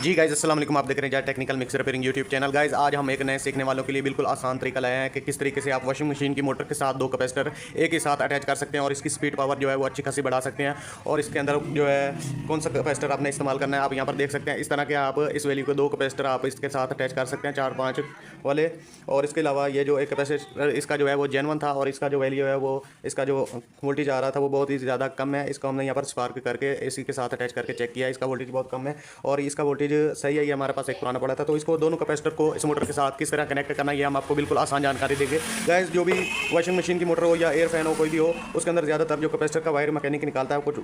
जी guys अस्सलाम वालेकुम। आप देख रहे हैं Jat technical mixer repairing YouTube channel. Guys आज हम एक नए सीखने वालों के लिए बिल्कुल आसान तरीका लाए हैं कि किस तरीके से आप वॉशिंग मशीन की मोटर के साथ दो कैपेसिटर एक ही साथ अटैच कर सकते हैं और इसकी स्पीड पावर जो है वो अच्छी खासी बढ़ा सकते हैं। और इसके अंदर जो है कौन सा कैपेसिटर आपने इस्तेमाल करना है आप यहाँ पर देख सकते हैं। इस तरह के आप इस वैल्यू के दो कैपेसिटर आप इसके साथ अटैच कर सकते हैं 4-5 वाले। और इसके अलावा ये जो एक कैपेसिटर इसका जो है वो जेनवन था और इसका जो वैल्यू है वो इसका जो वोल्टेज आ रहा था वो बहुत ही ज़्यादा कम है। इसको हमने यहाँ पर स्पार्क करके इसी के साथ अटैच करके चेक किया, इसका वोल्टेज बहुत कम है और इसका वोल्टेज सही है। ये हमारे पास एक पुराना पड़ा था, तो इसको दोनों कैपेसिटर को इस मोटर के साथ किस तरह कनेक्ट करना ये हम आपको बिल्कुल आसान जानकारी देंगे। गाइस जो भी वॉशिंग मशीन की मोटर हो या एयर फैन हो कोई भी हो, उसके अंदर ज़्यादातर जो कैपेसिटर का वायर मैकेनिक निकालता है कुछ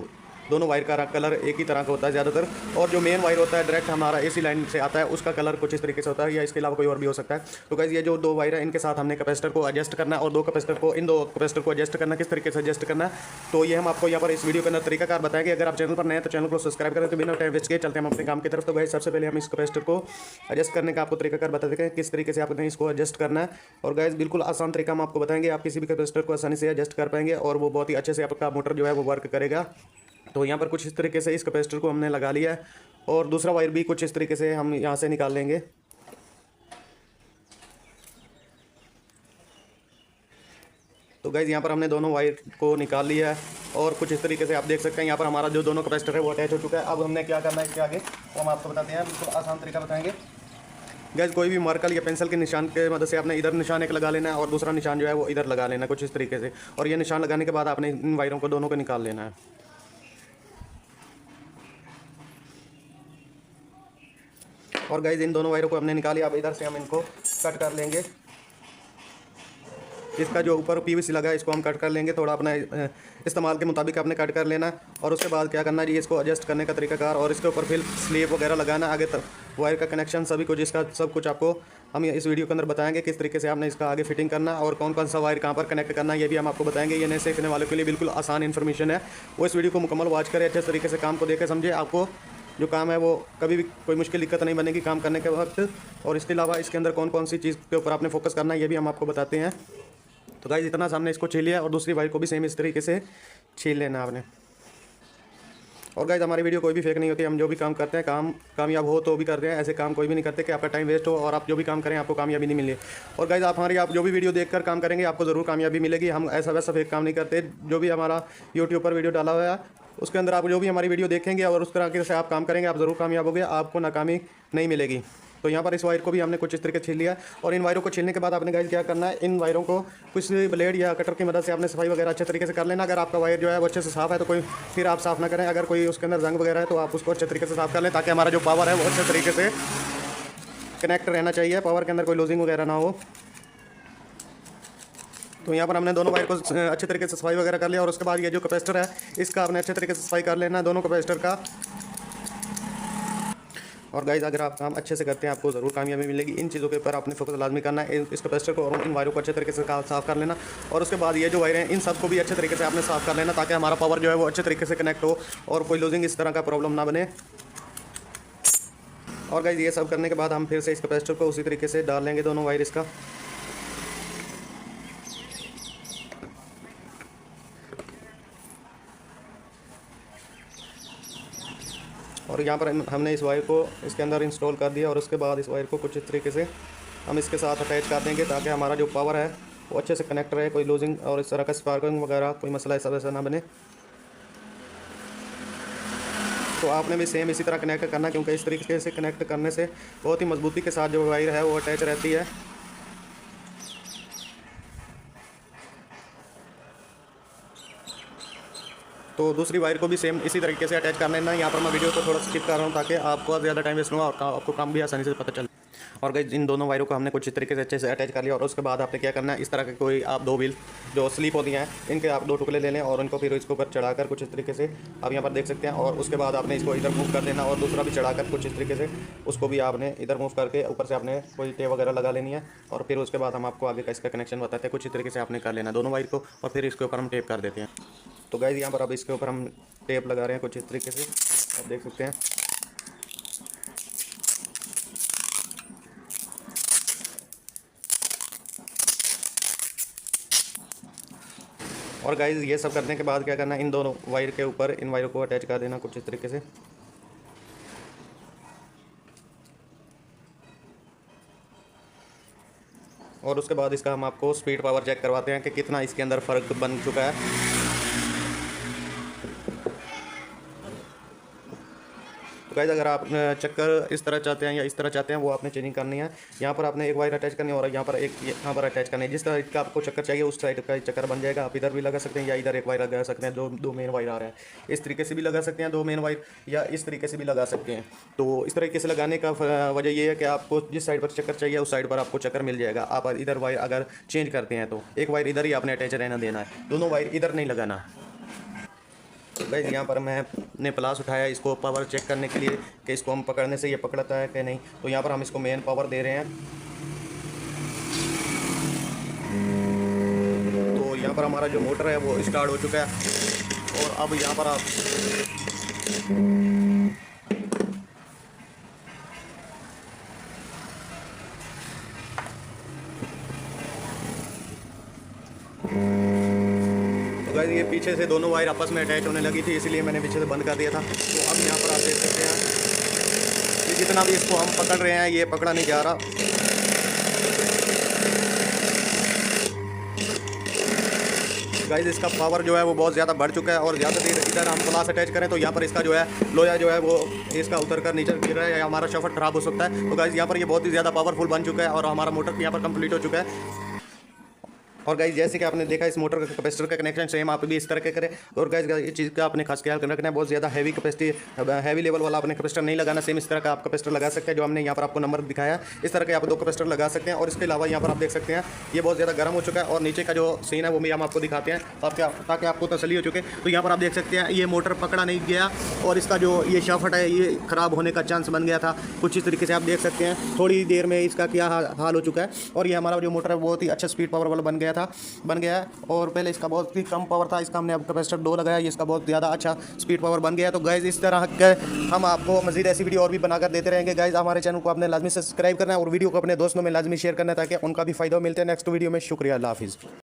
दोनों वायर का कलर एक ही तरह का होता है ज़्यादातर। और जो मेन वायर होता है डायरेक्ट हमारा एसी लाइन से आता है उसका कलर कुछ इस तरीके से होता है या इसके अलावा कोई और भी हो सकता है। तो गाइस ये जो दो वायर है इनके साथ हमने कैपेसिटर को एडजस्ट करना है और दो कैपेसिटर को एडजस्ट करना किस तरीके से एडजस्ट करना है तो ये हम आपको यहाँ पर इस वीडियो के अंदर तरीकाकार बताएंगे। अगर आप चैनल पर नए हैं तो चैनल को सब्सक्राइब करें। तो बिना टाइम वेस्ट किए चलते हैं हम अपने काम की तरफ। तो गाइस सबसे पहले हम इस कैपेसिटर को एडजस्ट करने का आपको तरीकाकार बता देते हैं किस तरीके से आपने इसको एडजस्ट करना है। और गाइस बिल्कुल आसान तरीका हम आपको बताएंगे, आप किसी भी कैपेसिटर को आसानी से एडजस्ट कर पाएंगे और वो बहुत ही अच्छे से आपका मोटर जो है वो वर्क करेगा। तो यहाँ पर कुछ इस तरीके से इस कैपेसिटर को हमने लगा लिया है और दूसरा वायर भी कुछ इस तरीके से हम यहाँ से निकाल लेंगे। तो गाइज यहाँ पर हमने दोनों वायर को निकाल लिया है और कुछ इस तरीके से आप देख सकते हैं यहाँ पर हमारा जो दोनों कैपेसिटर है वो अटैच हो चुका है। अब हमने क्या करना है इसके आगे वो हम आपको बताते हैं, बिल्कुल आसान तरीका बताएंगे। गैस कोई भी मार्कर या पेंसिल के निशान के मदद से आपने इधर निशान एक लगा लेना है और दूसरा निशान जो है वो इधर लगा लेना है कुछ इस तरीके से। और ये निशान लगाने के बाद आपने इन वायरों को दोनों को निकाल लेना है। और गाइज इन दोनों वायरों को हमने निकाली, अब इधर से हम इनको कट कर लेंगे। इसका जो ऊपर पीवीसी लगा है इसको हम कट कर लेंगे, थोड़ा अपना इस्तेमाल के मुताबिक आपने कट कर लेना। और उसके बाद क्या करना है जी इसको एडजस्ट करने का तरीकाकार और इसके ऊपर फिर स्लीव वगैरह लगाना, आगे तक वायर का कनेक्शन सभी कुछ इसका सब कुछ आपको हम इस वीडियो के अंदर बताएंगे किस तरीके से आपने इसका आगे फिटिंग करना और कौन कौन सा वायर कहाँ पर कनेक्ट करना है ये भी हम आपको बताएंगे। ये नए सीखने वालों के लिए बिल्कुल आसान इन्फॉर्मेशन है, वो इस वीडियो को मुकम्मल वॉच करें, अच्छे तरीके से काम को देखें समझे। आपको जो काम है वो कभी भी कोई मुश्किल दिक्कत नहीं बनेगी काम करने के वक्त। और इसके अलावा इसके अंदर कौन कौन सी चीज़ के ऊपर आपने फोकस करना है ये भी हम आपको बताते हैं। तो गाइस इतना सामने इसको छील लिया और दूसरी वायर को भी सेम इस तरीके से छील लेना आपने। और गाइस हमारी वीडियो कोई भी फेक नहीं होती, हम जो भी काम करते हैं काम कामयाब हो तो भी करते हैं, ऐसे काम कोई भी नहीं करते कि आपका टाइम वेस्ट हो और आप जो भी काम करें आपको कामयाबी नहीं मिले। और गाइस आप जो भी वीडियो देखकर काम करेंगे आपको ज़रूर कामयाबी मिलेगी। हम ऐसा वैसा फेक काम नहीं करते। जो भी हमारा यूट्यूब पर वीडियो डाला हुआ है उसके अंदर आप जो भी हमारी वीडियो देखेंगे और उस तरह से आप काम करेंगे आप ज़रूर कामयाब होंगे, आपको नाकामी नहीं मिलेगी। तो यहाँ पर इस वायर को भी हमने कुछ इस तरीके से छील लिया और इन वायरों को छीलने के बाद आपने गाइस क्या करना है, इन वायरों को कुछ ब्लेड या कटर की मदद से आपने सफाई वगैरह अच्छे तरीके से कर लेना। अगर आपका वायर जो है वो अच्छे से साफ़ है तो कोई फिर आप साफ़ ना करें, अगर कोई उसके अंदर जंग वगैरह है तो आप उसको अच्छे तरीके से साफ़ कर लें ताकि हमारा जो पावर है वो अच्छे तरीके से कनेक्ट रहना चाहिए, पावर के अंदर कोई लूजिंग वगैरह ना हो। तो यहाँ पर हमने दोनों वायर को अच्छे तरीके से सफाई वगैरह कर लिया और उसके बाद ये जो कैपेसिटर है इसका आपने अच्छे तरीके से सफाई कर लेना है दोनों कैपेसिटर का। और गाइस अगर आप काम अच्छे से करते हैं आपको ज़रूर कामयाबी मिलेगी। इन चीज़ों के ऊपर आपने फोकस लाजमी करना है, इस कैपेसिटर को और इन वायरों को अच्छे तरीके से साफ़ कर लेना। और उसके बाद ये जो वायर हैं इन सब को भी अच्छे तरीके से आपने साफ़ कर लेना ताकि हमारा पावर जो है वो अच्छे तरीके से कनेक्ट हो और कोई लूजिंग इस तरह का प्रॉब्लम ना बने। और गाइस ये सब करने के बाद हम फिर से इस कैपेसिटर को उसी तरीके से डाल लेंगे दोनों वायर इसका। और यहाँ पर हमने इस वायर को इसके अंदर इंस्टॉल कर दिया और उसके बाद इस वायर को कुछ इस तरीके से हम इसके साथ अटैच कर देंगे ताकि हमारा जो पावर है वो अच्छे से कनेक्ट रहे, कोई लूजिंग और इस तरह का स्पार्किंग वगैरह कोई मसला ऐसा वैसा ना बने। तो आपने भी सेम इसी तरह कनेक्ट करना क्योंकि इस तरीके से कनेक्ट करने से बहुत ही मजबूती के साथ जो वायर है वो अटैच रहती है। तो दूसरी वायर को भी सेम इसी तरीके से अटैच कर लेना। यहाँ पर मैं वीडियो को थोड़ा स्किप कर रहा हूँ ताकि आपको ज़्यादा टाइम वेस्ट ना हो और आपको काम भी आसानी से पता चले। और गाइस इन दोनों वायरों को हमने कुछ इस तरीके से अच्छे से अटैच कर लिया और उसके बाद आपने क्या करना है, इस तरह के कोई आप दो व्हील जो स्लिप होती हैं इनके आप दो टुकड़े ले लें और उनको फिर इसके ऊपर चढ़ाकर कुछ इस तरीके से आप यहाँ पर देख सकते हैं। और उसके बाद आपने इसको इधर मूव कर देना और दूसरा भी चढ़ाकर कुछ इस तरीके से उसको भी आपने इधर मूव करके ऊपर से आपने कोई टेप वगैरह लगा लेनी है। और फिर उसके बाद हम आपको आगे का इसका कनेक्शन बताते हैं। कुछ इस तरीके से आपने कर लेना दोनों वायर को और फिर इसके ऊपर हम टेप कर देते हैं। तो गाइस यहाँ पर अब इसके ऊपर हम टेप लगा रहे हैं कुछ इस तरीके से, आप देख सकते हैं। और गाइस ये सब करने के बाद क्या करना है, इन दोनों वायर के ऊपर इन वायरों को अटैच कर देना कुछ इस तरीके से। और उसके बाद इसका हम आपको स्पीड पावर चेक करवाते हैं कि कितना इसके अंदर फ़र्क बन चुका है। तो गाइस अगर आप चक्कर इस तरह चाहते हैं या इस तरह चाहते हैं वो आपने चेंजिंग करनी है। यहाँ पर आपने एक वायर अटैच करनी है और यहाँ पर यहाँ पर अटैच करनी है। जिस तरह का आपको चक्कर चाहिए उस साइड का चक्कर बन जाएगा। आप इधर भी लगा सकते हैं या इधर एक वायर लगा सकते हैं। दो मेन वायर आ रहे हैं, इस तरीके से भी लगा सकते हैं दो मेन वायर, या इस तरीके से भी लगा सकते हैं। तो इस तरीके से लगाने का वजह ये है कि आपको जिस साइड पर चक्कर चाहिए उस साइड पर आपको चक्कर मिल जाएगा। आप इधर वायर अगर चेंज करते हैं तो एक वायर इधर ही आपने अटैच रहना देना है, दोनों वायर इधर नहीं लगाना। गाइस यहाँ पर मैंने प्लास उठाया इसको पावर चेक करने के लिए कि इसको हम पकड़ने से ये पकड़ता है कि नहीं। तो यहाँ पर हम इसको मेन पावर दे रहे हैं। तो यहाँ पर हमारा जो मोटर है वो स्टार्ट हो चुका है। और अब यहाँ पर आप गाइस ये पीछे से दोनों वायर आपस में अटैच होने लगी थी, इसलिए मैंने पीछे से बंद कर दिया था। तो अब यहाँ पर आप देख सकते हैं कि जितना भी इसको हम पकड़ रहे हैं ये पकड़ा नहीं जा रहा। गाइस इसका पावर जो है वो बहुत ज़्यादा बढ़ चुका है और ज़्यादा देर इधर हम प्लास अटैच करें तो यहाँ पर इसका जो है लोया जो है वो इसका उतर कर नीचे गिर रहा है या हमारा शफट खराब हो सकता है। तो गाइस यहाँ पर ये बहुत ही ज़्यादा पावरफुल बन चुका है और हमारा मोटर यहाँ पर कंप्लीट हो चुका है। और गाइस जैसे कि आपने देखा इस मोटर का कैपेसिटर का कनेक्शन सेम आप भी इस तरह के करें। और गाइस ये चीज़ का आपने खास ख्याल रखना है, बहुत ज़्यादा हैवी कैपेसिटी हैवी लेवल वाला आपने कैपेसिटर नहीं लगाना। सेम इस तरह का आप कैपेसिटर लगा सकते हैं जो हमने यहाँ पर आपको नंबर दिखाया। इस तरह के आप दो कैपेसिटर लगा सकते हैं। और इसके अलावा यहाँ पर आप देख सकते हैं ये बहुत ज़्यादा गर्म हो चुका है और नीचे का जो सीन है वो भी हम आपको दिखाते हैं ताकि आपको तसल्ली हो चुके। तो यहाँ पर आप देख सकते हैं ये मोटर पकड़ा नहीं गया और इसका जो ये शाफ्ट है ये ख़राब होने का चांस बन गया था। कुछ इस तरीके से आप देख सकते हैं थोड़ी देर में इसका क्या हाल हो चुका है। और ये हमारा जो मोटर है बहुत ही अच्छा स्पीड पावर वाला बन गया है। और पहले इसका बहुत ही कम पावर था, इसका हमने अब कैपेसिटर 2 लगाया, ये इसका बहुत ज़्यादा अच्छा स्पीड पावर बन गया। तो गाइज इस तरह के हम आपको मजीद ऐसी वीडियो और भी बनाकर देते रहेंगे। गाइज हमारे चैनल को आपने लाजमी सब्सक्राइब करना है और वीडियो को अपने दोस्तों में लाजमी शेयर करना है ताकि उनका भी फायदा मिलता है नेक्स्ट वीडियो में। शुक्रिया, अल्लाह हाफिज़।